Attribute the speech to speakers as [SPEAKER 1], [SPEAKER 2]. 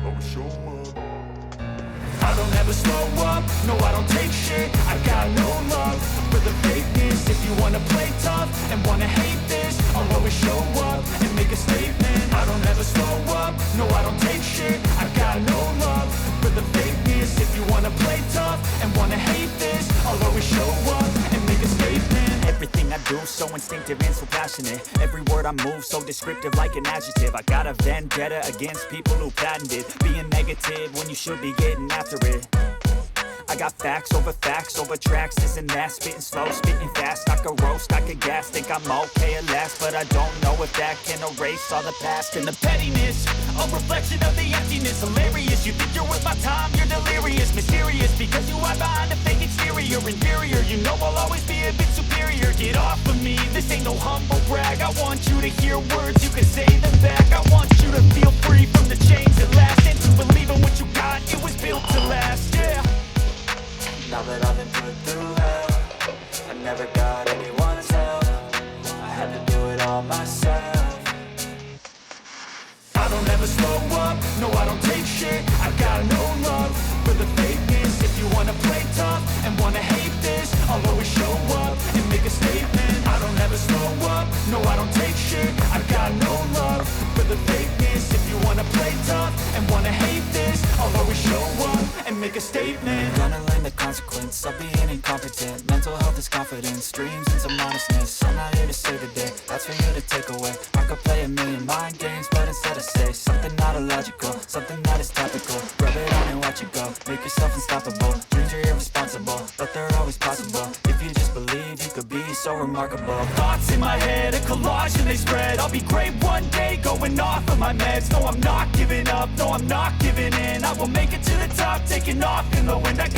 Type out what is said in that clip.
[SPEAKER 1] I'll always show up.
[SPEAKER 2] I don't ever slow up, no I don't take shit. I got no love for the fakeness. If you wanna play tough and wanna hate this, I'll always show up and make a statement. I don't ever slow up, no I don't take shit. I got no love for the fakeness. If you wanna play tough and wanna hate this, I'll always show up and make a statement. Everything I do, so instinctive and so passionate. Every word I move, so descriptive like an adjective. I got a vendetta against people who patented being negative when you should be getting after it. I got facts over tracks, this and that. Spitting slow, spitting fast, I could roast, I could gas. Think I'm okay at last, but I don't know if that can erase all the past. And the pettiness, a reflection of the emptiness. Hilarious, you think you're worth my time, you're delirious. Mysterious, because you hide behind a fake exterior. Inferior, you know I'll always be a bit superior. Get off of me, this ain't no humble brag. I want you to hear words, you can say them back. I want you to feel free from the chains that last, and to believe in what you got, it was built to last, yeah.
[SPEAKER 3] Now that I've been put through hell, I never got anyone's help. I had to do it all myself.
[SPEAKER 2] I don't ever slow up, no I don't take shit. I got no love for the fakeness. If you wanna play tough and wanna hate this, I'll always show up and make a statement. I don't ever slow up, no I don't take shit. I got no love for the fakeness. If you wanna play tough and wanna hate this, I'll always show up and make a statement.
[SPEAKER 3] Gonna learn the consequence of being incompetent. Mental health is confidence, dreams and some honestness. I'm not here to save the day, that's for you to take away. I could play a million mind games, but instead I say something not illogical, something that is topical. Rub it on and watch it go, make yourself unstoppable. Dreams are irresponsible, but they're always possible. If you just believe, you could be so remarkable.
[SPEAKER 2] Thoughts in my head, a collage and they spread. I'll be great one day, going off of my meds. No, I'm not giving up, no, I'm not giving in. I will make it to the top, taking off in the wind. I